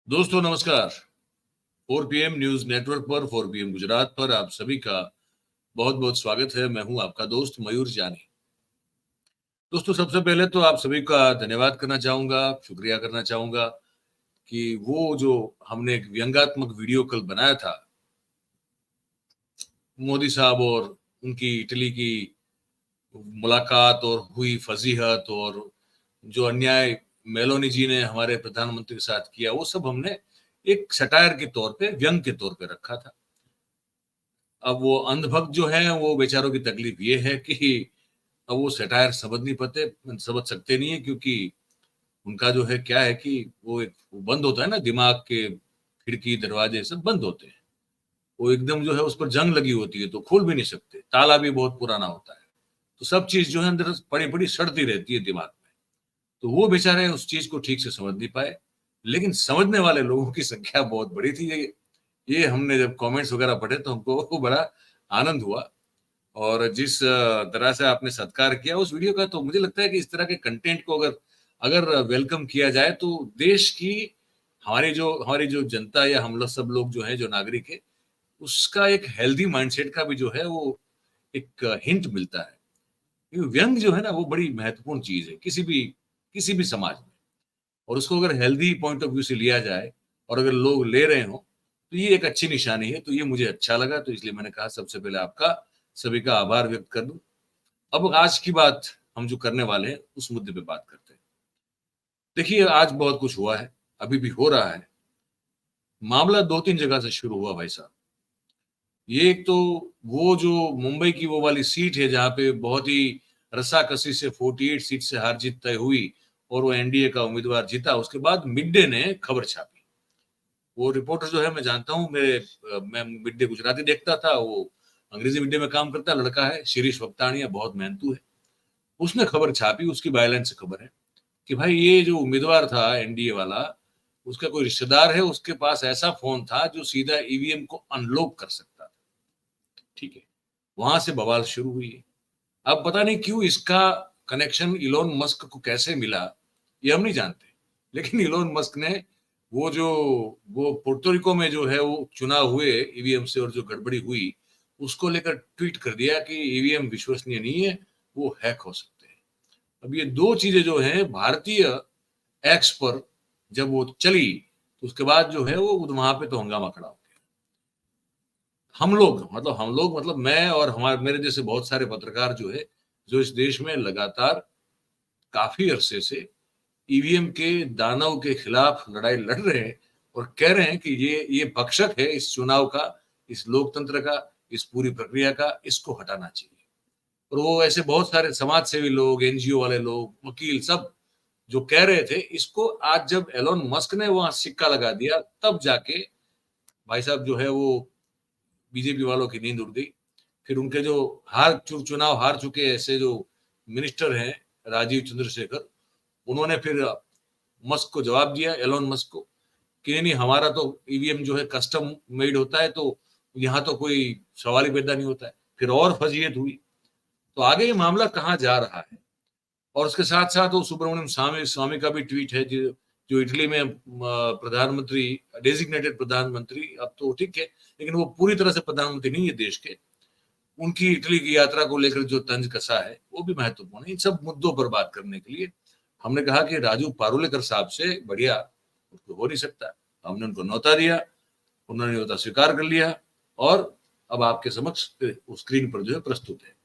दोस्तों नमस्कार। 4 PM news network पर 4 PM गुजरात पर आप सभी का बहुत बहुत स्वागत है। मैं हूं आपका दोस्त मयूर जानी। दोस्तों सबसे पहले तो आप सभी का धन्यवाद करना चाहूंगा, शुक्रिया करना चाहूंगा कि वो जो हमने एक व्यंग्यात्मक वीडियो कल बनाया था मोदी साहब और उनकी इटली की मुलाकात और हुई फजीहत और जो अन्याय मेलोनी जी ने हमारे प्रधानमंत्री के साथ किया, वो सब हमने एक सटायर के तौर पे, व्यंग के तौर पे रखा था। अब वो अंधभक्त जो है वो बेचारों की तकलीफ ये है कि अब वो सटायर समझ नहीं पाते, समझ सकते नहीं है, क्योंकि उनका जो है क्या है कि वो एक वो बंद होता है ना, दिमाग के खिड़की दरवाजे सब बंद होते हैं। वो एकदम जो है उस पर जंग लगी होती है तो खोल भी नहीं सकते, ताला भी बहुत पुराना होता है, तो सब चीज जो है अंदर पड़ी पड़ी सड़ती रहती है दिमाग में। तो वो बेचारे उस चीज को ठीक से समझ नहीं पाए, लेकिन समझने वाले लोगों की संख्या बहुत बड़ी थी। ये हमने जब कमेंट्स वगैरह पढ़े तो हमको बड़ा आनंद हुआ। और जिस तरह से आपने सत्कार किया उस वीडियो का, तो मुझे लगता है कि इस तरह के कंटेंट को अगर अगर वेलकम किया जाए तो देश की हमारी जो जनता या हम लोग सब लोग जो है, जो नागरिक है, उसका एक हेल्दी माइंडसेट का भी जो है वो एक हिंट मिलता है। क्योंकि व्यंग जो है ना वो बड़ी महत्वपूर्ण चीज है किसी भी समाज में। और उसको अगर हेल्दी पॉइंट ऑफ व्यू से लिया जाए और अगर लोग ले रहे हो तो ये एक अच्छी निशानी है। तो ये मुझे अच्छा लगा, तो इसलिए मैंने कहा सबसे पहले आपका सभी का आभार व्यक्त कर दूं। अब आज की बात हम जो करने वाले हैं उस मुद्दे पे बात करते हैं। देखिए आज बहुत कुछ हुआ है, अभी भी हो रहा है। मामला दो तीन जगह से शुरू हुआ भाई साहब। ये एक तो वो जो मुंबई की वो वाली सीट है जहां पे बहुत ही रस्साकसी से 48 सीट से हार जीत तय हुई और वो एनडीए का उम्मीदवार जीता। उसके बाद मिड डे ने खबर छापी। वो रिपोर्टर जो है मैं जानता हूँ, मैं मिड डे गुजराती देखता था, वो अंग्रेजी मिड डे में काम करता लड़का है, शिरीष वक्तानिया, बहुत मेहनतू है। उसने खबर छापी, उसकी बायलाइन से खबर है कि भाई ये जो उम्मीदवार था एनडीए वाला, उसका कोई रिश्तेदार है, उसके पास ऐसा फोन था जो सीधा ईवीएम को अनलॉक कर सकता था। ठीक है, वहां से बवाल शुरू हुई है। अब पता नहीं क्यों इसका कनेक्शन इलोन मस्क को कैसे मिला, ये हम नहीं जानते। लेकिन इलोन मस्क ने वो पोर्टोरिको में जो है वो चुनाव हुए ईवीएम से और जो गड़बड़ी हुई उसको लेकर ट्वीट कर दिया कि ईवीएम विश्वसनीय नहीं है, वो हैक हो सकते हैं। अब ये दो चीजें जो है भारतीय एक्स पर जब वो चली तो उसके बाद जो है वो वहां पे तो हंगामा खड़ा हो गया। हम लोग मतलब मैं और हमारे मेरे जैसे बहुत सारे पत्रकार जो है, जो इस देश में लगातार काफी अरसे से ईवीएम के दानव के खिलाफ लड़ाई लड़ रहे हैं और कह रहे हैं कि ये भक्षक है इस चुनाव का, इस लोकतंत्र का, इस पूरी प्रक्रिया का, इसको हटाना चाहिए। और वो ऐसे बहुत सारे समाज सेवी लोग, एनजीओ वाले लोग, वकील, सब जो कह रहे थे इसको, आज जब एलोन मस्क ने वहां सिक्का लगा दिया तब जाके भाई साहब जो है वो बीजेपी वालों की नींद उड़ गई। फिर उनके जो चुनाव हार चुके ऐसे जो मिनिस्टर हैं, राजीव चंद्रशेखर, उन्होंने फिर मस्क को जवाब दिया, एलोन मस्क को, कि नहीं हमारा तो ईवीएम जो है कस्टम मेड होता है, तो यहाँ तो कोई सवाल ही पैदा नहीं होता है। फिर और फजीयत हुई। तो आगे ये मामला कहाँ जा रहा है। और उसके साथ साथ वो सुब्रमण्यम स्वामी स्वामी का भी ट्वीट है, जो इटली में प्रधानमंत्री, डेजिग्नेटेड प्रधानमंत्री, अब तो ठीक है लेकिन वो पूरी तरह से प्रधानमंत्री नहीं है देश के, उनकी इटली की यात्रा को लेकर जो तंज कसा है वो भी महत्वपूर्ण है। इन सब मुद्दों पर बात करने के लिए हमने कहा कि राजू पारुलेकर साहब से बढ़िया उसको हो नहीं सकता। हमने उनको न्योता दिया, उन्होंने न्योता स्वीकार कर लिया और अब आपके समक्ष स्क्रीन पर जो है प्रस्तुत है।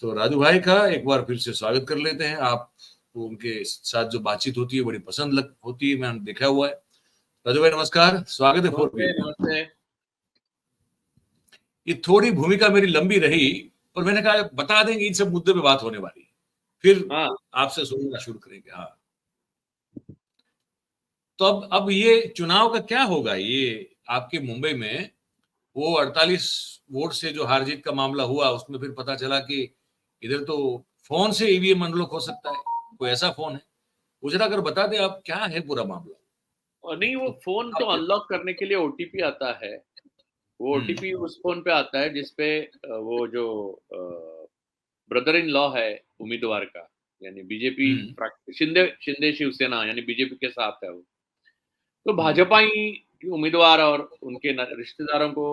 तो राजू भाई का एक बार फिर से स्वागत कर लेते हैं। आप उनके साथ जो बातचीत होती है बड़ी पसंद होती है, मैंने देखा हुआ है। राजू भाई नमस्कार, स्वागत है 4PM। नमस्ते। ये थोड़ी भूमिका मेरी लंबी रही, पर मैंने कहा बता देंगे इन सब मुद्दे पे बात होने वाली है, फिर हाँ, आपसे सुनना शुरू करेंगे। हाँ, तो अब ये चुनाव का क्या होगा। ये आपके मुंबई में वो 48 वोट से जो हार जीत का मामला हुआ, उसमें फिर पता चला कि इधर तो फोन से ईवीएम अनलॉक हो सकता है, कोई ऐसा फोन है। वो जरा अगर बता दें आप क्या है पूरा मामला। और नहीं, वो तो फोन तो आप अनलॉक करने के लिए ओटीपी आता है। वो ओटीपी उस फोन पे आता है जिसपे वो जो ब्रदर इन लॉ है उम्मीदवार का, यानी बीजेपी हम्म शिंदे शिंदे शिवसेना यानी बीजेपी के साथ है वो, तो भाजपाई उम्मीदवार और उनके रिश्तेदारों को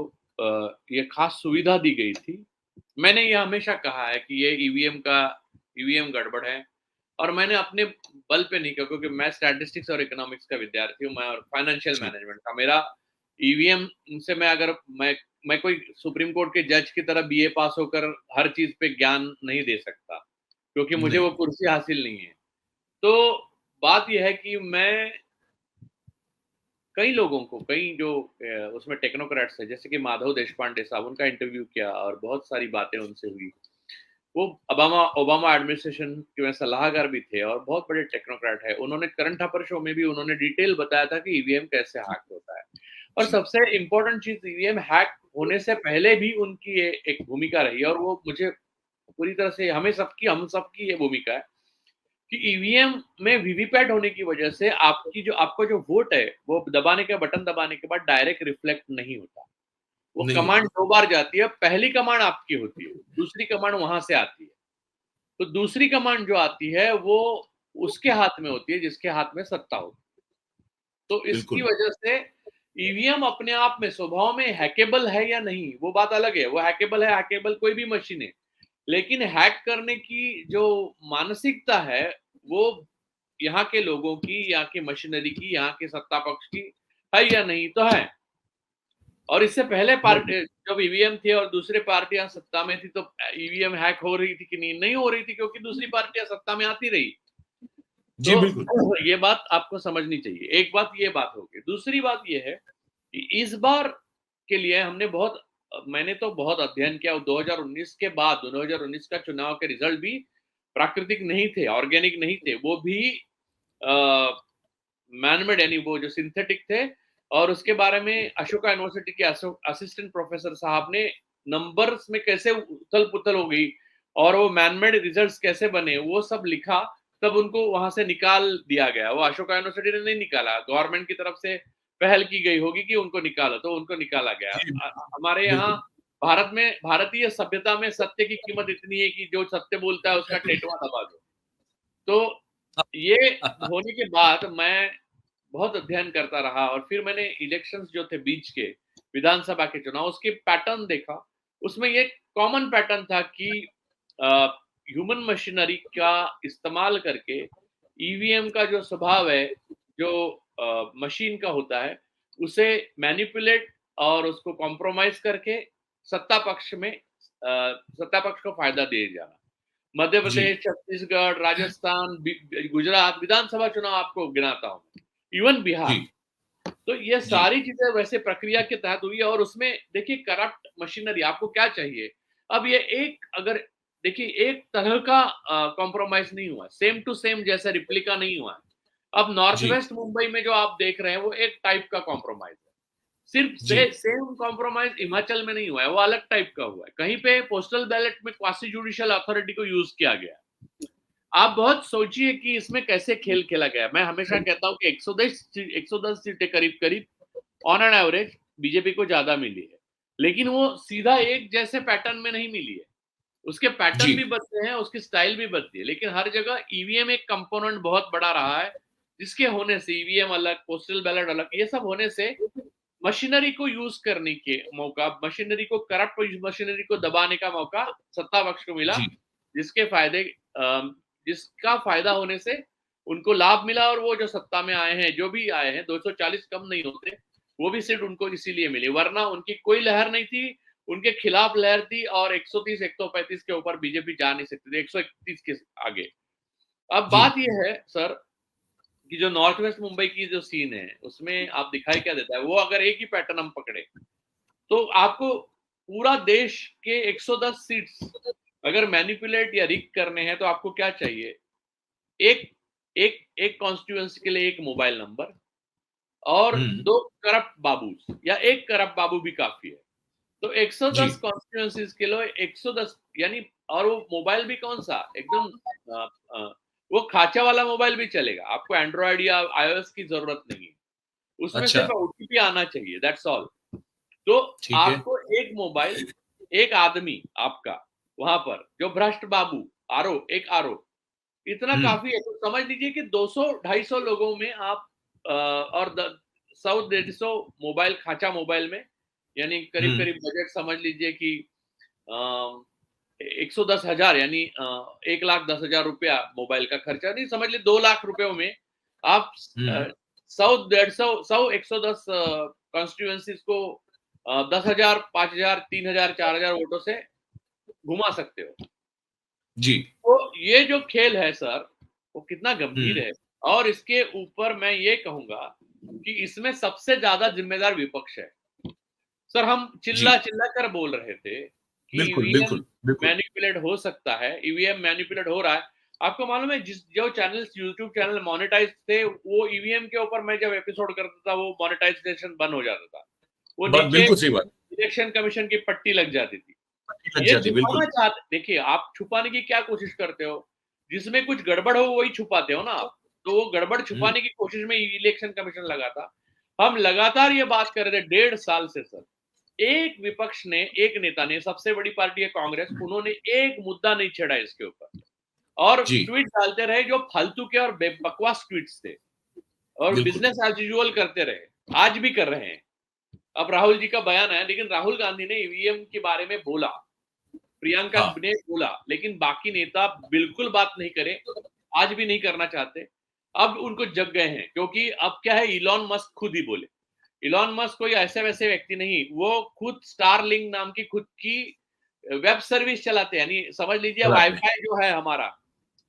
ये खास सुविधा दी गई थी। मैंने ये हमेशा कहा है कि ये ईवीएम गड़बड़ है, और मैंने अपने बल पे नहीं कहा, क्योंकि मैं स्टैटिस्टिक्स और इकोनॉमिक्स का विद्यार्थी हूँ, मैं और फाइनेंशियल जी, मैनेजमेंट का। मेरा ईवीएम से मैं कोई सुप्रीम कोर्ट के जज की तरह बीए पास होकर हर चीज पे ज्ञान नहीं दे सकता, क्योंकि मुझे नहीं, वो कुर्सी हासिल नहीं है। तो बात यह है कि मैं कई लोगों को, कई जो उसमें टेक्नोक्रेट्स है, जैसे कि माधव देशपांडे साहब, उनका इंटरव्यू किया और बहुत सारी बातें उनसे हुई। वो ओबामा ओबामा एडमिनिस्ट्रेशन के में सलाहकार भी थे और बहुत बड़े टेक्नोक्रेट है। उन्होंने करंट अफेयर शो में भी उन्होंने डिटेल बताया था कि ईवीएम कैसे हैक होता है। और जी, सबसे इम्पोर्टेंट चीज, ईवीएम हैक होने से पहले भी उनकी ये एक भूमिका रही है, और वो मुझे पूरी तरह से हम सबकी ये भूमिका है कि ईवीएम में वीवीपैट होने की वजह से आपका जो वोट है, वो बटन दबाने के बाद डायरेक्ट रिफ्लेक्ट नहीं होता। वो नहीं कमांड होता। 2 बार जाती है, पहली कमांड आपकी होती है, दूसरी कमांड वहाँ से आती है। तो दूसरी कमांड जो आती है, वो उसके हाथ में होती है जिसके हाथ में सत्ता होती है। तो इसकी बिल्कुल, वजह से ईवीएम अपने आप में स्वभाव में हैकेबल है या नहीं, वो बात अलग है। वो हैकेबल है, हैकेबल कोई भी मशीन है। लेकिन हैक करने की जो मानसिकता है, वो यहाँ के लोगों की, यहाँ की मशीनरी की, यहाँ के सत्ता पक्ष की है या नहीं, तो है। और इससे पहले बिल्कुल। पार्टी जब ईवीएम थे और दूसरी पार्टियां सत्ता में थी, तो ईवीएम हैक हो रही थी कि नहीं? नहीं हो रही थी, क्योंकि दूसरी पार्टियां सत्ता में आती रही। जी, तो बिल्कुल। ये बात आपको समझनी चाहिए। एक बात ये बात हो गई। दूसरी बात ये है कि इस बार के लिए मैंने तो बहुत अध्ययन किया। 2019 के बाद, 2019 का चुनाव के रिजल्ट भी प्राकृतिक नहीं थे, ऑर्गेनिक नहीं थे, वो भी मैनमेड, यानी वो जो सिंथेटिक थे। और उसके बारे में अशोका यूनिवर्सिटी के असिस्टेंट प्रोफेसर साहब ने नंबर्स में कैसे उथल पुथल हो गई और वो मैनमेड रिजल्ट्स कैसे बने, वो सब लिखा। तब उनको वहां से निकाल दिया गया। वो अशोका यूनिवर्सिटी ने नहीं निकाला, गवर्नमेंट की तरफ से पहल की गई होगी कि उनको निकालो, तो उनको निकाला गया। जी, हमारे यहाँ बिल्कुल। भारत में, भारतीय सभ्यता में सत्य की कीमत इतनी है कि जो सत्य बोलता है उसका टेटवा दबा दो। तो ये होने के बाद मैं बहुत अध्ययन करता रहा, और फिर मैंने इलेक्शंस जो थे बीच के, विधानसभा के चुनाव, उसके पैटर्न देखा। उसमें ये कॉमन पैटर्न था कि ह्यूमन मशीनरी का इस्तेमाल करके ईवीएम का जो स्वभाव है, जो मशीन का होता है, उसे मैनिपुलेट और उसको कॉम्प्रोमाइज करके सत्ता पक्ष में सत्ता पक्ष को फायदा दिए जाना। मध्य जी, प्रदेश, छत्तीसगढ़, राजस्थान, गुजरात विधानसभा चुनाव आपको गिनाता हूँ, इवन जी, बिहार। तो ये जी, सारी चीजें वैसे प्रक्रिया के तहत हुई है, और उसमें देखिए करप्ट मशीनरी आपको क्या चाहिए। अब ये एक अगर देखिए एक तरह का कॉम्प्रोमाइज नहीं हुआ, सेम टू सेम जैसा रिप्लिका नहीं हुआ। अब नॉर्थ जी, वेस्ट मुंबई में जो आप देख रहे हैं, वो एक टाइप का कॉम्प्रोमाइज है। सिर्फ जी, सेम कॉम्प्रोमाइज हिमाचल में नहीं हुआ है, वो अलग टाइप का हुआ है। कहीं पे पोस्टल बैलेट में क्वासी जुडिशियल अथॉरिटी को यूज किया गया। आप बहुत सोचिए कि इसमें कैसे खेल खेला गया। मैं हमेशा कहता हूँ कि 110 सीटें करीब करीब ऑन एन एवरेज बीजेपी को ज्यादा मिली है, लेकिन वो सीधा एक जैसे पैटर्न में नहीं मिली है। उसके पैटर्न भी जी, बदले हैं, उसकी स्टाइल भी बदली है, लेकिन हर जगह ईवीएम एक कंपोनेंट बहुत बड़ा रहा है, जिसके होने से ईवीएम अलग, पोस्टल बैलेट अलग, ये सब होने से मशीनरी को यूज करने के मौका, मशीनरी को करप्ट मशीनरी को दबाने का मौका सत्ता पक्ष को मिला, जी, जिसके फायदे जिसका फायदा होने से उनको लाभ मिला। और वो जो सत्ता में आए हैं, जो भी आए हैं, 240 कम नहीं होते, वो भी सीट उनको इसीलिए मिली, वरना उनकी कोई लहर नहीं थी। उनके खिलाफ लहर थी, और 130 135 के ऊपर बीजेपी जा नहीं सकती थी, 131 के आगे। अब जी, बात यह है सर कि जो नॉर्थ वेस्ट मुंबई की जो सीन है, उसमें आप दिखाई क्या देता है, वो अगर एक ही पैटर्न हम पकड़े, तो आपको पूरा देश के 110 सीट्स अगर मैनिपुलेट या रिग करने हैं, तो आपको क्या चाहिए? एक एक एक कॉन्स्टिट्यूएंसी के लिए एक मोबाइल नंबर और हुँ, 2 करप्ट बाबूस, या 1 करप्ट बाबू भी काफ़ी है। तो 110 जी, कॉन्स्टिट्यूएंसीज के लिए 110, यानी, और वो मोबाइल भी कौन-सा? एकदम अ अ, वो खाँचा वाला मोबाइल भी चलेगा। आपको एंड्रॉयड या आईओएस की ज़रूरत नहीं है। उसमें अच्छा, सिर्फ ओटीपी आना चाहिए, दैट्स ऑल। तो ठीक है। आपको एक मोबाइल, एक आदमी आपका वहाँ पर जो भ्रष्ट बाबू, एक आरओ, इतना हुँ, काफ़ी है। तो समझ लीजिए कि 200 250 लोगों में आप और 100-150 मोबाइल, खाचा मोबाइल में, यानी करीब करीब बजट समझ लीजिए कि 110,000 यानी 1,10,000 रुपया मोबाइल का खर्चा, नहीं समझ लीजिए 2 लाख रुपयों में आप 100-150 कॉन्स्टिट्यूएंसीज को 10,000, 5,000, 3,000, 4,000 वोटों से घुमा सकते हो। जी। तो ये जो खेल है सर, वो कितना गंभीर है। और इसके ऊपर मैं ये कहूंगा कि इसमें सबसे ज्यादा जिम्मेदार विपक्ष है। सर, हम चिल्ला चिल्ला कर बोल रहे थे कि बिल्कुल ईवीएम बिल्कुल बिल्कुल। मैनिपुलेट हो सकता है, ईवीएम मैनिपुलेट हो रहा है। आपको मालूम है, जो चैनल्स, यूट्यूब चैनल मोनेटाइज थे, वो ईवीएम के ऊपर मैं जब एपिसोड करता था, वो मोनेटाइजेशन बंद हो जाता था। वो नीचे बिल्कुल सही बात। इलेक्शन कमीशन की पट्टी लग जाती थी। लग ये जाती, छुपाना बिल्कुल। चाहते, देखिए आप छुपाने की क्या कोशिश करते हो? जिसमें कुछ गड़बड़ हो वही छुपाते हो ना आप। तो वो गड़बड़ छुपाने की कोशिश में इलेक्शन कमीशन लगा था। हम लगातार ये बात कर रहे थे 1.5 साल से सर। एक विपक्ष ने, एक नेता ने, सबसे बड़ी पार्टी है कांग्रेस, उन्होंने एक मुद्दा नहीं छेड़ा इसके ऊपर, और जी। ट्वीट डालते रहे जो फालतू के और बकवास ट्वीट्स थे, और बिल्कुल। बिजनेस एज यूजुअल करते रहे, आज भी कर रहे हैं। अब राहुल जी का बयान है, लेकिन राहुल गांधी ने ईवीएम के बारे में बोला, प्रियंका हाँ। ने बोला, लेकिन बाकी नेता बिल्कुल बात नहीं करे, आज भी नहीं करना चाहते। अब उनको जग गए हैं, क्योंकि अब क्या है, इलॉन मस्क खुद ही बोले। इलॉन मस्क कोई ऐसे वैसे व्यक्ति नहीं, वो खुद स्टारलिंक नाम की खुद की वेब सर्विस चलाते हैं, यानी समझ लीजिए चलाते हैं। वाईफाई जो है हमारा,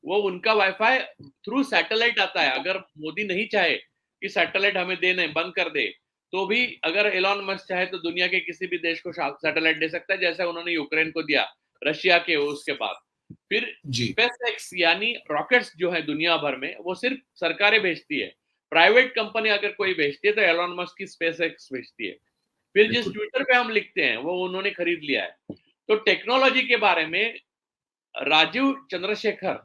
वो उनका वाईफाई थ्रू सैटेलाइट आता है। अगर मोदी नहीं चाहे कि सैटेलाइट हमें देने बंद कर दे, तो भी अगर एलॉन मस्क चाहे तो दुनिया के किसी भी देश को सैटेलाइट दे सकता है, जैसे उन्होंने यूक्रेन को दिया, रशिया के उसके बाद। फिर जी। स्पेसएक्स यानी रॉकेट्स जो है दुनिया भर में, वो सिर्फ सरकारें भेजती है। प्राइवेट कंपनी अगर कोई भेजती है तो एलॉन मस्क की स्पेसएक्स भेजती है। फिर जिस बिल्कुल। ट्विटर पे हम लिखते हैं वो उन्होंने खरीद लिया है। तो टेक्नोलॉजी के बारे में राजीव चंद्रशेखर,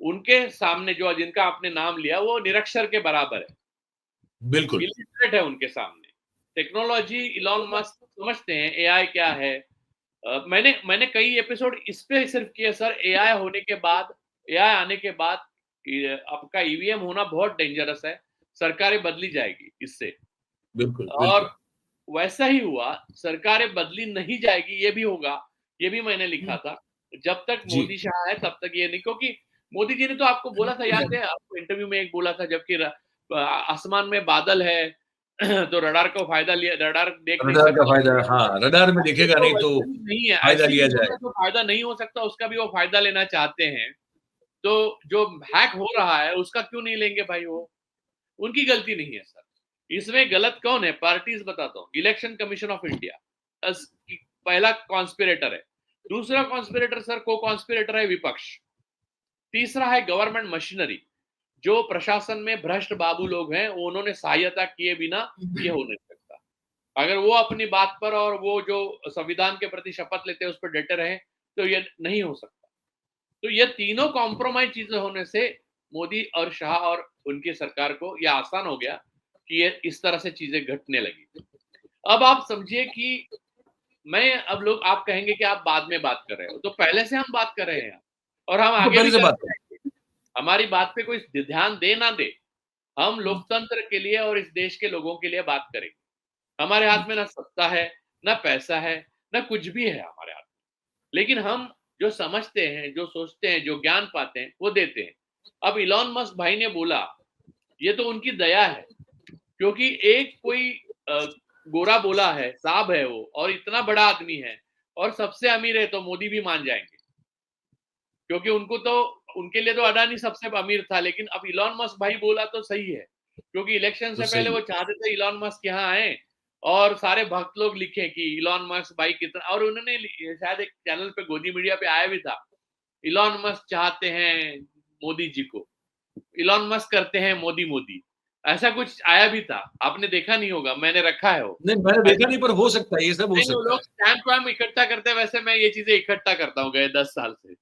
उनके सामने जो जिनका आपने नाम लिया, वो निरक्षर के बराबर है, बिल्कुल। इलिटरेट है उनके सामने। टेक्नोलॉजी इलॉन मस्क समझते हैं एआई क्या है। मैंने कई एपिसोड इस पे सिर्फ किए सर, एआई होने के बाद, एआई आने के बाद आपका ईवीएम होना बहुत डेंजरस है, सरकारें बदली जाएगी इससे। बिल्कुल और बिल्कुल। वैसा ही हुआ, सरकारें बदली नहीं जाएगी, ये भी होगा, ये भी मैंने लिखा था। जब तक जी। मोदी शाह है तब तक ये नहीं, क्योंकि मोदी जी ने तो आपको बोला था, याद है आपको इंटरव्यू में एक बोला था, जबकि आसमान में बादल है तो रडार को फायदा लिया, रडार देख नहीं रडार का सकता। फायदा, हाँ, रडार में ये दिखेगा तो नहीं तो वैसे भी नहीं है, फायदा ऐसे ही लिया लोगों का जाएगा। जो फायदा नहीं हो सकता उसका भी वो फायदा लेना चाहते हैं। तो जो हैक हो रहा है उसका क्यों नहीं लेंगे भाई वो? उनकी गलती नहीं है सर। इसमें गलत कौन है? पार्टीज बताता हूँ। इलेक्शन कमीशन ऑफ इंडिया पहला कॉन्स्पिरेटर है। दूसरा कॉन्स्पिरेटर सर, को कॉन्स्पिरेटर है विपक्ष। तीसरा है गवर्नमेंट मशीनरी, जो प्रशासन में भ्रष्ट बाबू लोग हैं, उन्होंने सहायता किए बिना ये हो नहीं सकता। अगर वो अपनी बात पर और वो जो संविधान के प्रति शपथ लेते हैं उस पर डटे रहे तो ये नहीं हो सकता। तो ये तीनों कॉम्प्रोमाइज चीजें होने से मोदी और शाह और उनकी सरकार को यह आसान हो गया कि ये इस तरह से चीजें घटने लगी। अब आप समझिए कि मैं, अब लोग, आप कहेंगे कि आप बाद में बात कर रहे हो, तो पहले से हम बात कर रहे हैं और हम तो आगे भी पहले से बात करते करो। रहेंगे। हमारी बात पे कोई ध्यान दे ना दे, हम लोकतंत्र के लिए और इस देश के लोगों के लिए बात करेंगे। हमारे हाथ में ना सत्ता है, ना पैसा है, ना कुछ भी है हमारे हाथ में, लेकिन हम जो समझते हैं, जो सोचते हैं, जो ज्ञान पाते हैं, वो देते हैं। अब इलॉन मस्क भाई ने बोला, ये तो उनकी दया है, क्योंकि एक कोई गोरा बोला है, साहब है वो, और इतना बड़ा आदमी है और सबसे अमीर है, तो मोदी भी मान जाएंगे, क्योंकि उनको तो, उनके लिए तो अडानी सबसे अमीर था। लेकिन अब इलॉन मस्क भाई बोला तो सही है, क्योंकि इलेक्शन तो से पहले सही वो है। चाहते थे इलॉन मस्क यहाँ आए और सारे भक्त लोग लिखे कि इलॉन मस्क भाई कितना, और उन्होंने शायद एक चैनल पे, गोदी मीडिया पे आया भी था, इलॉन मस्क चाहते हैं मोदी जी को, इलॉन मस्क करते हैं मोदी मोदी, ऐसा कुछ आया भी था। आपने देखा नहीं होगा, मैंने रखा है वो नहीं, मैंने देखा ऐसा। नहीं, पर हो सकता है, ये सब हो नहीं, वो सकता लोग है। स्टैम्प वैम्प इकट्ठा करते हैं, वैसे मैं ये चीजें इकट्ठा करता हूँ गए 10 साल से।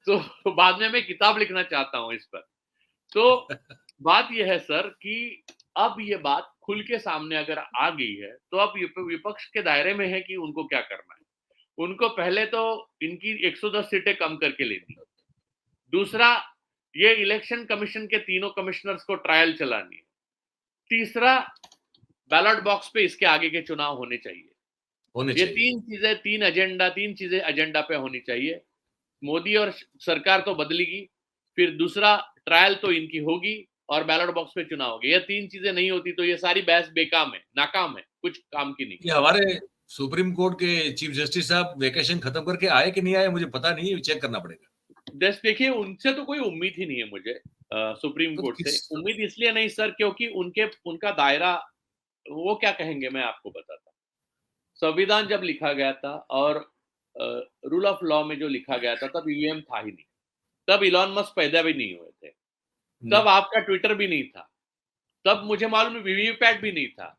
तो बाद में मैं किताब लिखना चाहता हूँ इस पर। तो बात यह है सर कि अब ये बात खुल के सामने अगर आ गई है, तो अब विपक्ष के दायरे में है कि उनको क्या करना है। उनको पहले तो इनकी 110 सीटें कम करके लेनी, दूसरा ये इलेक्शन कमीशन के तीनों कमिश्नर्स को ट्रायल चलानी, तीसरा बैलेट बॉक्स पे इसके आगे के चुनाव होने चाहिए। होने ये चाहिए। तीन चीजें एजेंडा पे होनी चाहिए। मोदी और सरकार तो बदलेगी, फिर दूसरा ट्रायल तो इनकी होगी और बैलेट बॉक्स पे चुनाव होगी। ये तीन चीजें नहीं होती तो ये सारी बहस बेकाम है, नाकाम है, कुछ काम की नहीं। ये हमारे सुप्रीम कोर्ट के चीफ जस्टिस साहब वेकेशन खत्म करके आए कि नहीं आए, मुझे पता नहीं, चेक करना पड़ेगा। देखिए, उनसे तो कोई उम्मीद ही नहीं है मुझे, सुप्रीम तो कोर्ट से किस उम्मीद इसलिए नहीं सर, क्योंकि उनका दायरा, वो क्या कहेंगे मैं आपको बताता हूँ। संविधान जब लिखा गया था और रूल ऑफ लॉ में जो लिखा गया था, तब ईवीएम था ही नहीं, तब इलॉन मस्क पैदा भी नहीं हुए थे, नहीं, तब आपका ट्विटर भी नहीं था, तब मुझे मालूम है वीवीपैट भी नहीं था।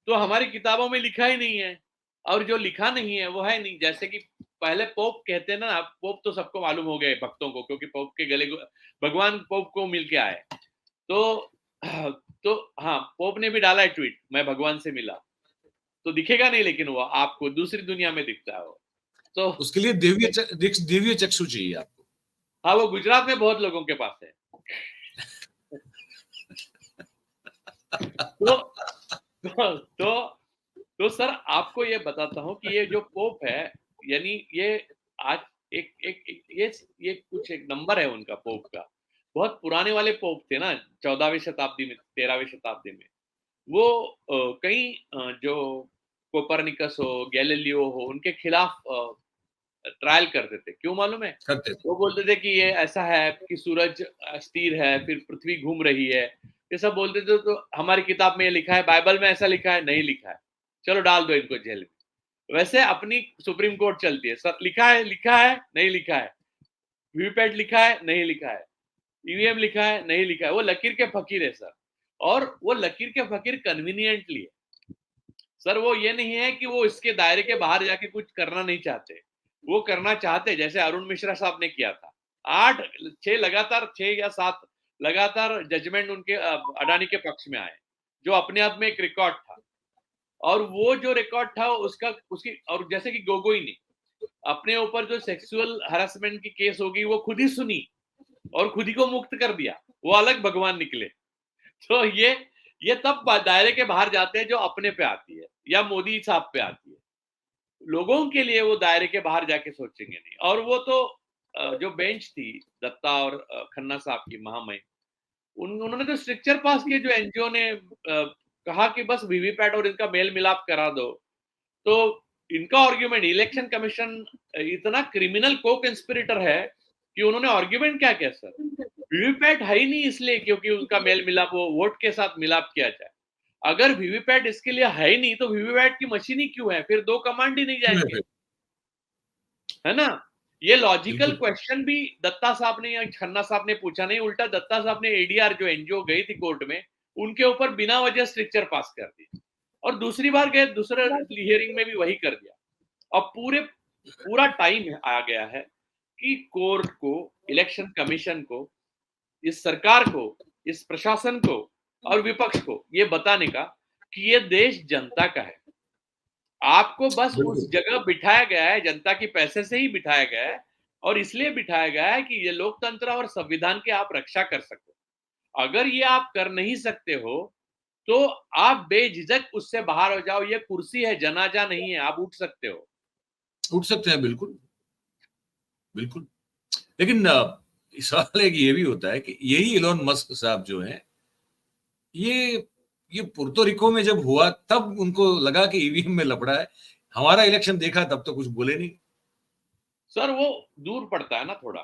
तो हमारी किताबों में लिखा ही नहीं है, और जो लिखा नहीं है वो है नहीं। जैसे कि पहले पोप कहते हैं ना, पोप तो सबको मालूम हो गए भक्तों को, क्योंकि पोप के गले भगवान पोप को मिल के आए। तो तो हाँ, पोप ने भी डाला है ट्वीट, मैं भगवान से मिला, तो दिखेगा नहीं, लेकिन वो आपको दूसरी दुनिया में दिखता है वो। तो उसके लिए दिव्य चक्षु चाहिए आपको। हाँ, वो गुजरात में बहुत लोगों के पास है। तो तो तो सर, आपको ये बताता हूँ कि ये जो पोप है, यानी ये आज एक एक, एक ये कुछ एक नंबर है उनका पोप का। बहुत पुराने वाले पोप थे ना, 14वीं शताब्दी में, 13वीं शताब्दी में। वो कई जो कोपरनिकस हो, गैलीलियो हो, उनके खिलाफ ट्रायल करते थे। क्यों मालूम है? करते थे। वो बोलते थे कि ये ऐसा है कि सूरज स्थिर है, फिर पृथ्वी घूम रही है, ये सब बोलते थे। तो हमारी किताब में ये लिखा है, बाइबल में ऐसा लिखा है, नहीं लिखा है, चलो डाल दो इनको जेल में। वैसे अपनी सुप्रीम कोर्ट चलती है, सर लिखा है, नहीं लिखा है, वीवीपैट लिखा है, नहीं लिखा है, ईवीएम लिखा है, नहीं लिखा है। वो लकीर के फकीर है सर, और वो लकीर के फकीर कन्वीनियंटली है सर। वो ये नहीं है कि वो इसके दायरे के बाहर जाके कुछ करना नहीं चाहते, वो करना चाहते। जैसे अरुण मिश्रा साहब ने किया था, 6 लगातार, 6 या 7 लगातार जजमेंट उनके अडानी के पक्ष में आए, जो अपने आप में एक रिकॉर्ड था। और वो जो रिकॉर्ड था उसका उसकी, और जैसे कि गोगोई ने अपने ऊपर जो सेक्सुअल हरासमेंट की केस होगी वो खुद ही सुनी और खुद ही को मुक्त कर दिया, वो अलग भगवान निकले। तो ये तब दायरे के बाहर जाते हैं जो अपने पे आती है या मोदी साहब पे आती है। लोगों के लिए वो दायरे के बाहर जाके सोचेंगे नहीं। और वो तो जो बेंच थी दत्ता और खन्ना साहब की महामहिम, उन्होंने तो स्ट्रक्चर पास किए, जो एनजीओ ने कहा कि बस वीवीपैट और इनका मेल मिलाप करा दो। तो इनका आर्ग्यूमेंट, इलेक्शन कमीशन इतना क्रिमिनल को कंस्पिरेटर है कि उन्होंने आर्ग्यूमेंट क्या किया सर, वीवीपैट है ही नहीं इसलिए क्योंकि उनका मेल मिलाप, वो वोट के साथ मिलाप किया जाए। अगर वीवीपैट इसके लिए है ही नहीं तो वीवीपैट की मशीन ही क्यों है, फिर 2 कमांड ही नहीं जाएंगे, है ना? ये लॉजिकल बिल्कुल। क्वेश्चन भी दत्ता साहब ने या खन्ना साहब ने पूछा नहीं, उल्टा दत्ता साहब ने एडीआर जो एनजीओ गई थी कोर्ट में, उनके ऊपर बिना वजह स्ट्रिक्चर पास कर दी। और दूसरी बार गए, दूसरे हियरिंग में भी वही कर दिया। अब पूरा टाइम आ गया है कि कोर्ट को, इलेक्शन कमीशन को, इस सरकार को, इस प्रशासन को और विपक्ष को ये बताने का कि ये देश जनता का है। आपको बस उस बिल्कुल। जगह बिठाया गया है, जनता के पैसे से ही बिठाया गया है, और इसलिए बिठाया गया है कि ये लोकतंत्र और संविधान की आप रक्षा कर सको। अगर ये आप कर नहीं सकते हो तो आप बेझिझक उससे बाहर हो जाओ। ये कुर्सी है, जनाजा नहीं है, आप उठ सकते हो। उठ सकते हैं, बिल्कुल बिल्कुल। लेकिन सवाल एक ये भी होता है कि यही इलोन मस्क साहब जो हैं, ये ये पुर्तो रिको में जब हुआ तब उनको लगा कि ईवीएम में लफड़ा है। हमारा इलेक्शन देखा तब तो कुछ बोले नहीं। सर वो दूर पड़ता है ना थोड़ा।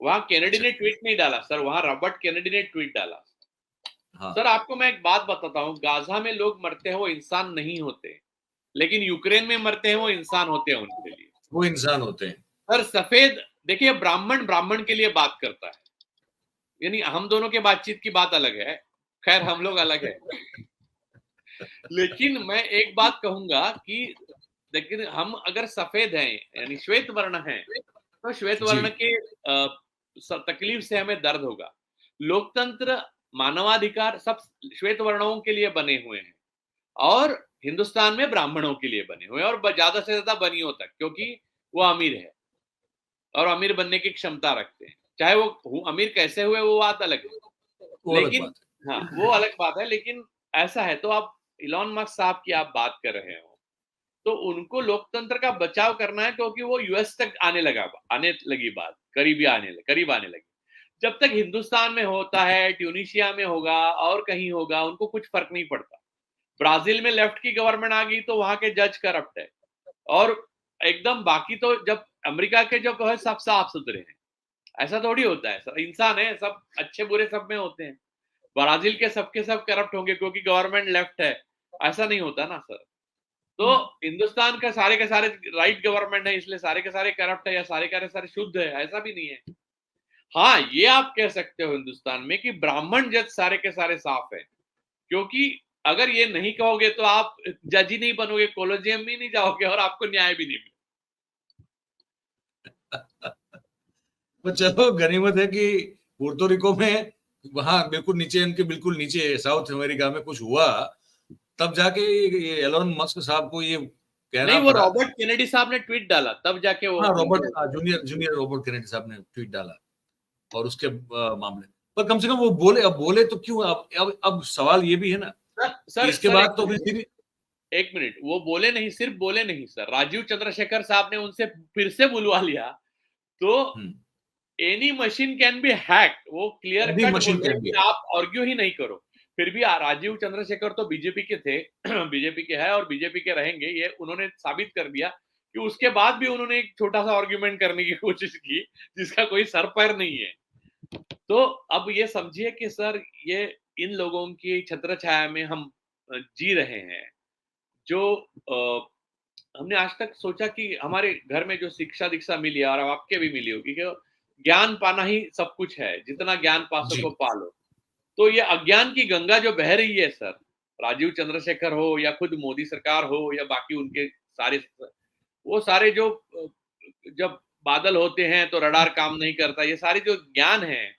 वहां केनेडी अच्छा। ने ट्वीट नहीं डाला सर, वहां रॉबर्ट केनेडी ने ट्वीट डाला। हाँ। सर आपको मैं एक बात बताता हूँ, गाजा में लोग मरते हैं वो इंसान नहीं होते, लेकिन यूक्रेन में मरते हैं वो इंसान होते हैं उनके लिए। वो इंसान होते हैं। सर सफेद, देखिए ब्राह्मण ब्राह्मण के लिए बात करता है, यानी हम दोनों के बातचीत की बात अलग है, खैर हम लोग अलग है। लेकिन मैं एक बात कहूंगा कि लेकिन हम अगर सफेद हैं, यानी श्वेत वर्ण हैं, तो श्वेत जी। वर्ण के तकलीफ से हमें दर्द होगा। लोकतंत्र, मानवाधिकार सब श्वेत वर्णों के लिए बने हुए हैं, और हिंदुस्तान में ब्राह्मणों के लिए बने हुए हैं, और ज्यादा से ज्यादा बनियों तक, क्योंकि वो अमीर है और अमीर बनने की क्षमता रखते हैं। चाहे वो अमीर कैसे हुए वो बात अलग है, वो अलग लेकिन बात हाँ वो अलग बात है। लेकिन ऐसा है, तो आप इलॉन मस्क साहब की आप बात कर रहे हो, तो उनको लोकतंत्र का बचाव करना है, क्योंकि वो यूएस तक आने लगी बात, करीब आने लगी। जब तक हिंदुस्तान में होता है, ट्यूनीशिया में होगा और कहीं होगा, उनको कुछ फर्क नहीं पड़ता। ब्राजील में लेफ्ट की गवर्नमेंट आ गई तो वहां के जज करप्ट है, और एकदम बाकी तो जब अमेरिका के जो है सब साफ सुथरे हैं। ऐसा थोड़ी होता है, सब इंसान है, सब अच्छे बुरे सब में होते हैं। ब्राजील के सब करप्ट होंगे क्योंकि गवर्नमेंट लेफ्ट है, ऐसा नहीं होता ना सर। तो हिंदुस्तान का सारे के सारे राइट गवर्नमेंट है, इसलिए सारे के सारे करप्ट है या सारे के सारे शुद्ध है, ऐसा भी नहीं है। हाँ, ये आप कह सकते हो हिंदुस्तान में कि ब्राह्मण जज सारे के सारे साफ है, क्योंकि अगर ये नहीं कहोगे तो आप जज ही नहीं बनोगे, कोलोजियम में नहीं जाओगे और आपको न्याय भी नहीं मिलेगा। पर चलो गनीमत है कि पुर्तो रिको में वहां बिल्कुल नीचे, इनके बिल्कुल नीचे साउथ अमेरिका में कुछ हुआ, तब जाके ये एलोन मस्क साहब को ये कहना नहीं, वो पड़ा। रॉबर्ट केनेडी साहब ने ट्वीट डाला तब जाके वो हाँ, रॉबर्ट उनको जूनियर रॉबर्ट केनेडी साहब ने ट्वीट डाला और उसके मामले, पर कम से कम वो बोले। अब बोले तो क्यों? अब सवाल ये भी है ना कि सर इसके सर बाद तो फिर एक मिनट, वो बोले नहीं, सिर्फ बोले नहीं सर, राजीव चंद्रशेखर साहब ने उनसे फिर से बुलवा लिया। तो any machine can be hacked, वो क्लियर Any कट machine बोल रहे can हैं be कि आप आर्ग्यू ही नहीं करो। फिर भी राजीव चंद्रशेखर तो बीजेपी के थे, बीजेपी के है और बीजेपी के रहेंगे, ये उन्होंने साबित कर दिया कि उसके बाद भी उन्होंने एक छोटा सा आर्ग्यूमेंट करने की कोशिश की जिसका कोई सर पैर नहीं है। तो अब ये समझिए कि सर, ये इन लोगों की छत्र छाया में हम जी रहे हैं, जो हमने आज तक सोचा कि हमारे घर में जो शिक्षा दीक्षा मिली है और आपके भी मिली होगी कि ज्ञान पाना ही सब कुछ है, जितना ज्ञान पा सको जी। पालो। तो ये अज्ञान की गंगा जो बह रही है सर, राजीव चंद्रशेखर हो या खुद मोदी सरकार हो या बाकी उनके सारे, वो सारे जो जब बादल होते हैं तो रडार काम नहीं करता, ये सारे जो ज्ञान है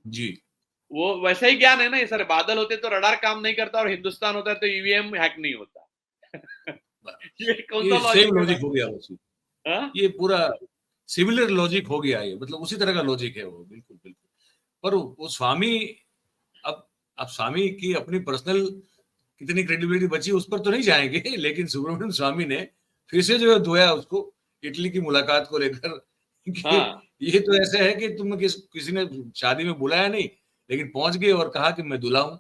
जी। वो वैसा ही ज्ञान है ना। ये सारे बादल होते तो रडार काम नहीं करता और हिंदुस्तान होता है तो ईवीएम हैक नहीं होता। ये कौन सा ये लॉजिक सेम है लॉजिक भाई? हो गया उसी, हाँ? ये पूरा सिमिलर लॉजिक हो गया, ये मतलब उसी तरह का लॉजिक है वो, बिल्कुल बिल्कुल। पर वो स्वामी, अब स्वामी की अपनी पर्सनल कितनी क्रेडिबिलिटी बची उस पर तो नहीं जाएंगे, लेकिन सुब्रमण्यम स्वामी ने फिर से जो है धोया उसको इटली की मुलाकात को लेकर कि हाँ, ये तो ऐसे है कि तुम किसी ने शादी में बुलाया नहीं, लेकिन पहुंच गए और कहा कि मैं दूल्हा हूं।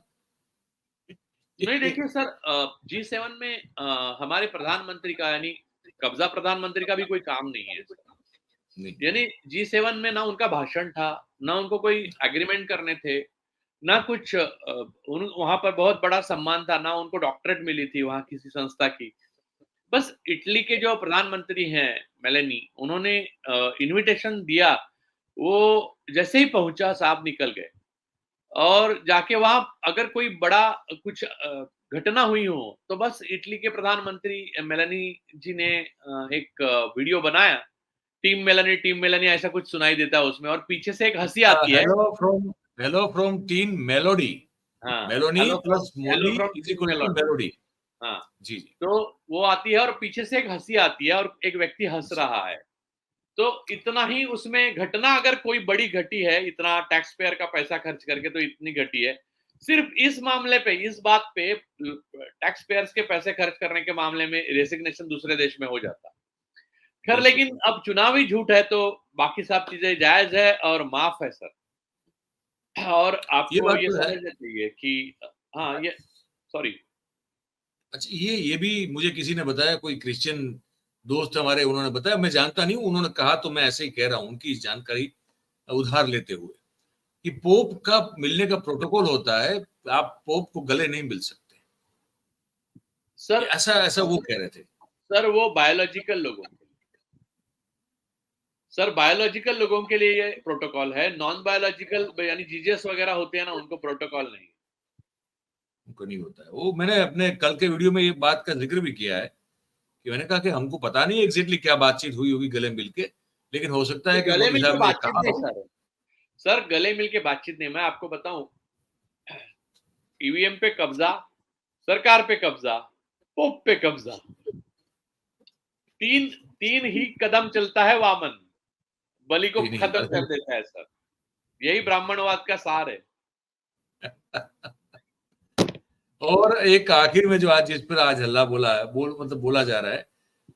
नहीं देखिए सर, G7 में हमारे प्रधानमंत्री का, यानी कब्जा प्रधानमंत्री का भी कोई काम नहीं है सर। नहीं। यानी G7 में ना उनका भाषण था, ना उनको कोई एग्रीमेंट करने थे, ना कुछ वहां पर बहुत बड़ा सम्मान था, ना उनको डॉक्टरेट मिली थी वहां किसी संस्था की। बस इटली के जो प्रधानमंत्री हैं मेलेनी, उन्होंने इनविटेशन दिया, वो जैसे ही पहुंचा साहब निकल गए, और जाके वहां अगर कोई बड़ा कुछ घटना हुई हो तो बस इटली के प्रधानमंत्री मेलानी जी ने एक वीडियो बनाया, टीम मेलानी ऐसा कुछ सुनाई देता है उसमें, और पीछे से एक हंसी आती है। हेलो फ्रॉम टीम मेलोडी, हाँ, Meloni plus hello Modi from is team equal to melody. Melody. हाँ, जी जी तो वो आती है और पीछे से एक हंसी आती है और एक व्यक्ति हंस जी। रहा है। तो इतना ही उसमें घटना अगर कोई बड़ी घटी है, इतना टैक्स पेयर का पैसा खर्च करके तो इतनी घटी है, सिर्फ इस मामले पे, इस बात पे टैक्स पेयर्स के पैसे खर्च करने के मामले में रेसिग्नेशन दूसरे देश में हो जाता। खैर, बिल्कुल लेकिन अब चुनावी झूठ है तो बाकी सब चीजें जायज है और माफ है सर। और ये आपको बात ये तो है। समझना चाहिए कि हाँ, ये सॉरी। अच्छा, ये भी मुझे किसी ने बताया, कोई क्रिश्चियन दोस्त हमारे, उन्होंने बताया, मैं जानता नहीं हूँ, उन्होंने कहा तो मैं ऐसे ही कह रहा हूँ उनकी जानकारी उधार लेते हुए, कि पोप का मिलने का प्रोटोकॉल होता है, आप पोप को गले नहीं मिल सकते। सर ऐसा ऐसा वो कह रहे थे। सर वो बायोलॉजिकल लोगों के लिए, सर बायोलॉजिकल लोगों के लिए ये प्रोटोकॉल है, नॉन बायोलॉजिकल यानी जीजीएस वगैरह होते हैं ना, उनको प्रोटोकॉल नहीं। उनको नहीं होता है वो। मैंने अपने कल के वीडियो में ये बात का जिक्र भी किया है कि मैंने कहा कि हमको पता नहीं एग्जैक्टली क्या बातचीत हुई होगी गले मिलके, लेकिन हो सकता है कि गले मोदी मिल के साहब ने बातचीत कहा नहीं हो। सर, सर गले मिल के बातचीत नहीं। मैं आपको बताऊं, ईवीएम पे कब्जा, सरकार पे कब्जा, पोप पे कब्जा, तीन तीन ही कदम चलता है वामन, बलि को ये नहीं खत्म कर होता देता है सर। यही ब्राह्मणवाद का सार है। और एक आखिर में जो आज जिस पर आज हल्ला मतलब बोला जा रहा है,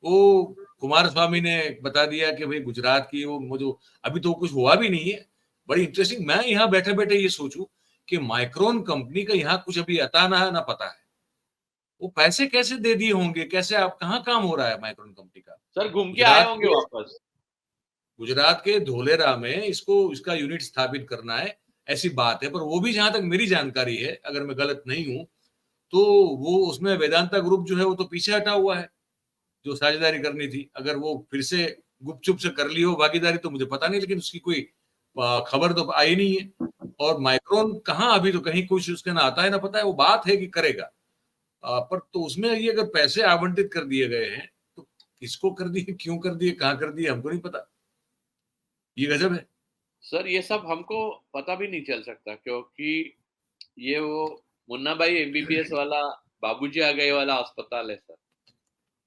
वो कुमार स्वामी ने बता दिया कि भाई गुजरात की वो मुझे अभी तो कुछ हुआ भी नहीं है। बड़ी इंटरेस्टिंग। मैं यहाँ बैठे बैठे ये सोचूं कि माइक्रोन कंपनी का यहाँ कुछ अभी अता ना है ना पता है, वो पैसे कैसे दे दिए होंगे, कैसे आप कहाँ काम हो रहा है माइक्रोन कंपनी का। सर घूम के आए गुजरात होंगे के वापस। गुजरात के धोलेरा में इसका यूनिट स्थापित करना है, ऐसी बात है। पर वो भी जहां तक मेरी जानकारी है, अगर मैं गलत नहीं हूं, तो वो उसमें वेदांता ग्रुप जो है वो तो पीछे हटा हुआ है। जो साझेदारी करनी थी, अगर वो फिर से गुपचुप से कर ली हो भागीदारी तो मुझे पता नहीं, लेकिन उसकी कोई खबर तो आई नहीं है। और माइक्रोन कहाँ अभी तो कहीं कुछ उसके ना आता है ना पता है। वो बात है कि करेगा, पर तो उसमें ये अगर पैसे आवंटित कर दिए गए हैं तो किसको कर दिए, क्यों कर दिए, कहाँ कर दिए, हमको नहीं पता। ये गजब है। सर ये सब हमको पता भी नहीं चल सकता, क्योंकि ये वो मुन्ना भाई एमबीबीएस वाला बाबूजी आ गए वाला अस्पताल है सर।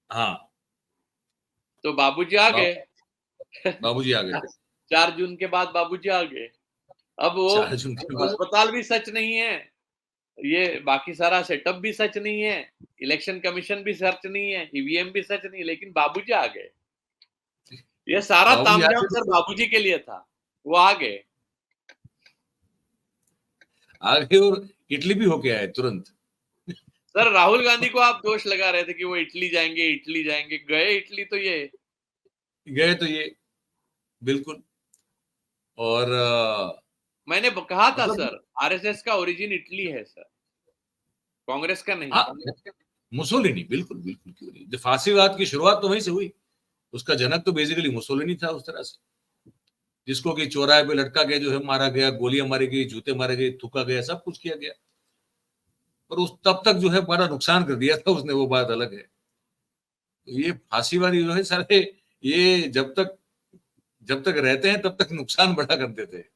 हाँ, तो बाबूजी आ गए। बाबूजी आ गए। 4 जून के बाद बाबूजी आ गए। अब वो 4 जून के बाद अस्पताल भी सच नहीं है, ये बाकी सारा सेटअप भी सच नहीं है, इलेक्शन कमीशन भी सच नहीं है, ईवीएम भी सच नहीं, लेकिन बाबूजी आ गए। ये सारा बाबूजी आ तामझाम गए सर बाबूजी के लिए था, वो आ गए। और इटली भी होके आए तुरंत। सर राहुल गांधी को आप दोष लगा रहे थे कि वो इटली जाएंगे, इटली जाएंगे, गए इटली तो ये गए तो ये बिल्कुल। और मैंने कहा था मतलब सर, आरएसएस का ओरिजिन इटली है सर, कांग्रेस का नहीं। हाँ, मुसोलिनी, बिल्कुल बिल्कुल, क्यों नहीं। फांसीवाद की शुरुआत तो वहीं से हुई। उसका जनक तो बेसिकली मुसोलिनी था, उस तरह से जिसको कि चौराहे पे लटका के जो है मारा गया, गोलियां मारी गई, जूते मारे गए, थूका गया, सब कुछ किया गया। पर उस तब तक जो है बड़ा नुकसान कर दिया था उसने, वो बात अलग है। तो ये फांसीवादी जो है सारे, ये जब तक रहते हैं तब तक नुकसान बड़ा कर देते हैं,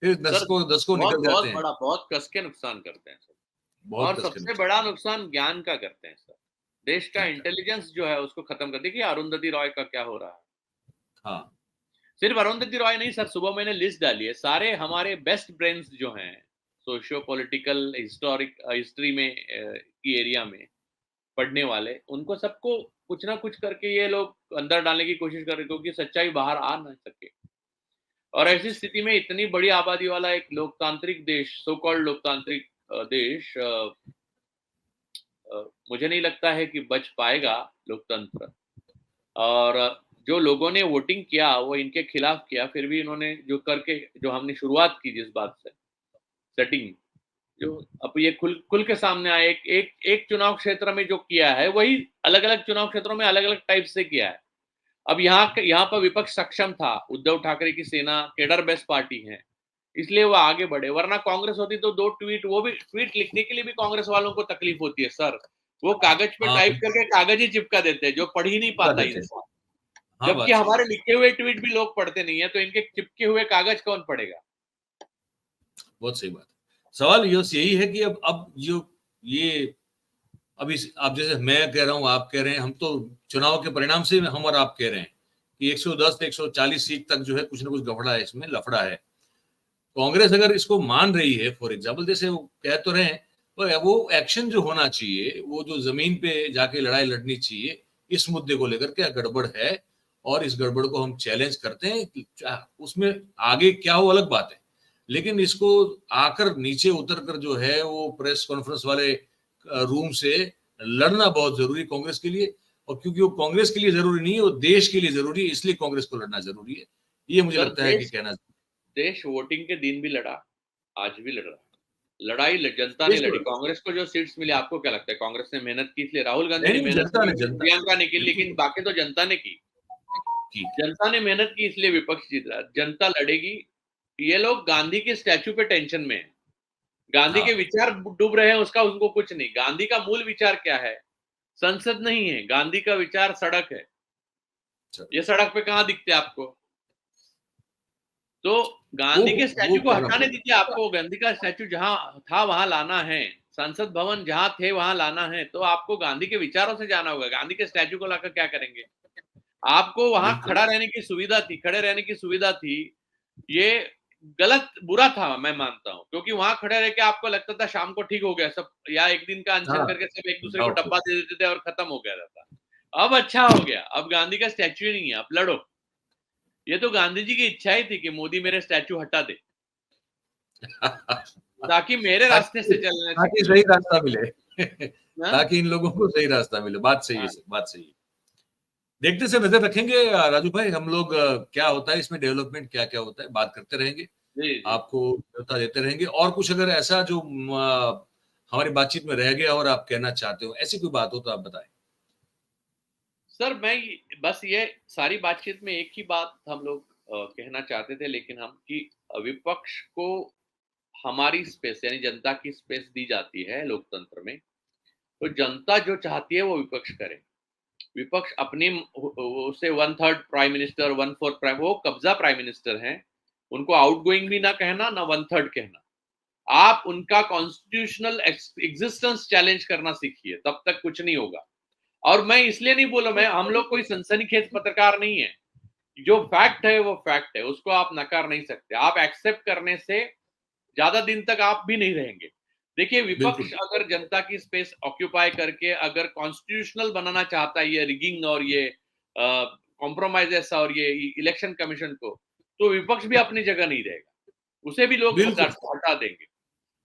फिर सर दशकों दशकों बहुत निकल जाते बहुत हैं। बड़ा, बहुत कस के नुकसान करते हैं सर। बहुत और कस के सबसे नुकसान। बड़ा नुकसान ज्ञान का करते हैं सर। देश का क्या क्या। इंटेलिजेंस जो है उसको खत्म कर। देखिए अरुंधति रॉय का क्या हो रहा है। हाँ सिर्फ अरुंधति रॉय नहीं सर, सुबह मैंने लिस्ट डाली है, सारे हमारे बेस्ट ब्रेन्स जो हैं सोशियो पॉलिटिकल हिस्टोरिक हिस्ट्री में की एरिया में पढ़ने वाले, उनको सबको कुछ ना कुछ करके ये लोग अंदर डालने की कोशिश कर रहे, क्योंकि सच्चाई बाहर आ ना सके। और ऐसी स्थिति में इतनी बड़ी आबादी वाला एक लोकतांत्रिक देश, सो कॉल्ड लोकतांत्रिक देश, मुझे नहीं लगता है कि बच पाएगा लोकतंत्र। और जो लोगों ने वोटिंग किया वो इनके खिलाफ किया, फिर भी इन्होंने जो करके, जो हमने शुरुआत की जिस बात से सेटिंग, जो अब ये खुल खुल के सामने आया, एक चुनाव क्षेत्र में जो किया है वही अलग अलग चुनाव क्षेत्रों में अलग अलग टाइप से किया है। अब यहाँ पर विपक्ष सक्षम था, उद्धव ठाकरे की सेना केडर बेस्ट पार्टी है, इसलिए वो आगे बढ़े। वरना कांग्रेस होती तो 2 ट्वीट, वो भी ट्वीट लिखने के लिए भी कांग्रेस वालों को तकलीफ होती है सर। वो कागज पे हाँ, टाइप करके कागज ही चिपका देते हैं, जो पढ़ ही नहीं बता पाता देते हैं। इंसान। हाँ, जबकि बात सही हमारे है। लिखे हुए ट्वीट भी लोग पढ़ते नहीं है, तो इनके चिपके हुए कागज कौन पढ़ेगा। बहुत सही बात है। सवाल यही है कि अब जो ये अब इस आप जैसे मैं कह रहा हूँ, आप कह रहे हैं, हम तो चुनाव के परिणाम से हम और आप कह रहे हैं कि 110 140 सीट तक जो है कुछ ना कुछ गफड़ा है, इसमें लफड़ा है। कांग्रेस अगर इसको मान रही है, फॉर एग्जाम्पल जैसे वो कह तो रहे हैं, तो वो एक्शन जो होना चाहिए, वो जो जमीन पे जाके लड़ाई लड़नी चाहिए इस मुद्दे को लेकर, क्या गड़बड़ है, और इस गड़बड़ को हम चैलेंज करते हैं। उसमें आगे क्या हो अलग बात है, लेकिन इसको आकर नीचे उतर कर जो है वो प्रेस कॉन्फ्रेंस वाले रूम से लड़ना बहुत जरूरी कांग्रेस के लिए। और क्योंकि वो कांग्रेस के लिए जरूरी नहीं है, वो देश के लिए जरूरी है, इसलिए कांग्रेस को लड़ना जरूरी है। ये मुझे सर लगता है कि कहना देश वोटिंग के दिन भी लड़ा, आज भी लड़ रहा है। लड़ाई जनता ने देश को लड़ी। कांग्रेस को जो सीट्स मिली, आपको क्या लगता है कांग्रेस ने मेहनत की इसलिए? राहुल गांधी ने नहीं, मेहनत जनता की, ने, जनता प्रियंका ने की, बिल्कुल लेकिन बाकी तो जनता ने की। की। जनता ने मेहनत की इसलिए विपक्ष जीत रहा है। जनता लड़ेगी। ये लोग गांधी के स्टैचू पे टेंशन में है, गांधी के हाँ, विचार डूब रहे हैं, उसका उनको कुछ नहीं। गांधी का मूल विचार क्या है? संसद नहीं है, गांधी का विचार सड़क है। ये सड़क पे कहां दिखते आपको? तो वो गांधी के वो स्टैचू को करना हटाने पड़ेगा। दीजिए। आपको गांधी का स्टैचू जहां था वहां लाना है, संसद भवन जहां थे वहां लाना है, तो आपको गांधी के विचारों से जाना होगा। गांधी के स्टैचू को लाकर क्या करेंगे? आपको वहां बिल्कुल। खड़ा रहने की सुविधा थी, खड़े रहने की सुविधा थी। ये गलत बुरा था, मैं मानता हूँ, क्योंकि वहां खड़े रह के आपको लगता था शाम को ठीक हो गया सब, या एक दिन का अनशन हाँ, करके सब एक दूसरे को डाउट डब्बा दे देते थे और खत्म हो गया था। अब अच्छा हो गया, अब गांधी का स्टैच्यू ही नहीं है, अब लड़ो। ये तो गांधी जी की इच्छा ही थी कि मोदी मेरे स्टैच्यू हटा दे, ताकि मेरे रास्ते से ताकि चलना ताकि सीखे सही लोग। रास्ता मिले हाँ? ताकि इन लोगों को सही रास्ता मिले। बात सही है हाँ, सर, बात सही है। देखते से नजर रखेंगे राजू भाई, हम लोग क्या होता है इसमें, डेवलपमेंट क्या क्या होता है, बात करते रहेंगे, जी, जी। आपको न्योता देते रहेंगे। और कुछ अगर ऐसा जो हमारी बातचीत में रह गया और आप कहना चाहते हो, ऐसी कोई बात हो तो आप बताएं। सर बस ये सारी बातचीत में एक ही बात हम लोग कहना चाहते थे, लेकिन हम कि विपक्ष को हमारी स्पेस यानी जनता की स्पेस दी जाती है लोकतंत्र में, तो जनता जो चाहती है वो विपक्ष करे। विपक्ष अपनी उसे 1/3 प्राइम मिनिस्टर, 1/4 प्राइम, वो कब्जा प्राइम मिनिस्टर हैं, उनको आउटगोइंग भी ना कहना, ना 1/3 कहना। आप उनका कॉन्स्टिट्यूशनल एग्जिस्टेंस चैलेंज करना सीखिए, तब तक कुछ नहीं होगा। और मैं इसलिए नहीं बोला, मैं हम लोग कोई सनसनीखेज पत्रकार नहीं है। जो फैक्ट है वो फैक्ट है, उसको आप नकार नहीं सकते। आप एक्सेप्ट करने से ज्यादा दिन तक आप भी नहीं रहेंगे। देखिए, बिल्कुल विपक्ष बिल्कुल। अगर जनता की स्पेस ऑक्यूपाई करके अगर कॉन्स्टिट्यूशनल बनाना चाहता है, ये रिगिंग और ये कॉम्प्रोमाइजेस और ये इलेक्शन कमीशन को, तो विपक्ष भी अपनी जगह नहीं रहेगा, उसे भी लोग बिल्कुल हटा देंगे।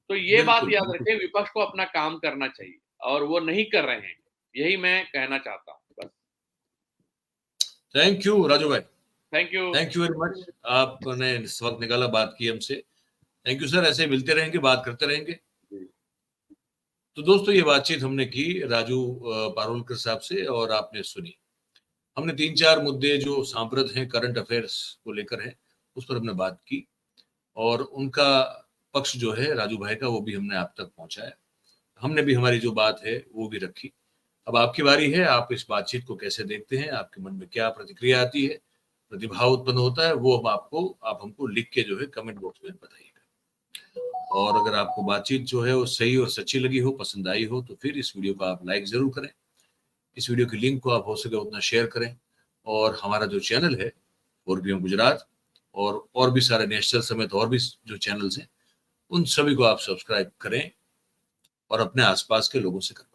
तो ये बात बिल्कुल याद बिल्कुल। रखें, विपक्ष को अपना काम करना चाहिए और वो नहीं कर रहे हैं, यही मैं कहना चाहता हूँ बस। थैंक यू राजू भाई, thank you. Thank you very much, आपने इस वक्त निकाला, बात की हमसे। थैंक यू सर, ऐसे मिलते रहेंगे, बात करते रहेंगे। तो दोस्तों, ये बातचीत हमने की राजू पारुलकर साहब से, और आपने सुनी। हमने 3-4 मुद्दे जो सांप्रत हैं, करंट अफेयर्स को लेकर है, उस पर हमने बात की, और उनका पक्ष जो है राजू भाई का, वो भी हमने आप तक पहुंचाया। हमने भी हमारी जो बात है वो भी रखी। अब आपकी बारी है, आप इस बातचीत को कैसे देखते हैं, आपके मन में क्या प्रतिक्रिया आती है, प्रतिभाव उत्पन्न होता है, वो हम आपको, आप हमको लिख के जो है कमेंट बॉक्स में बताइएगा। और अगर आपको बातचीत जो है वो सही और सच्ची लगी हो, पसंद आई हो, तो फिर इस वीडियो को आप लाइक जरूर करें। इस वीडियो की लिंक को आप हो सके उतना शेयर करें। और हमारा जो चैनल है 4PM गुजरात, और भी सारे नेशनल समेत और भी जो चैनल्स हैं, उन सभी को आप सब्सक्राइब करें और अपने आसपास के लोगों से करवाएं।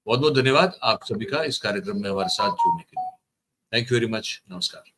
बहुत बहुत धन्यवाद आप सभी का इस कार्यक्रम में हमारे साथ जुड़ने के लिए। Thank you very much. नमस्कार।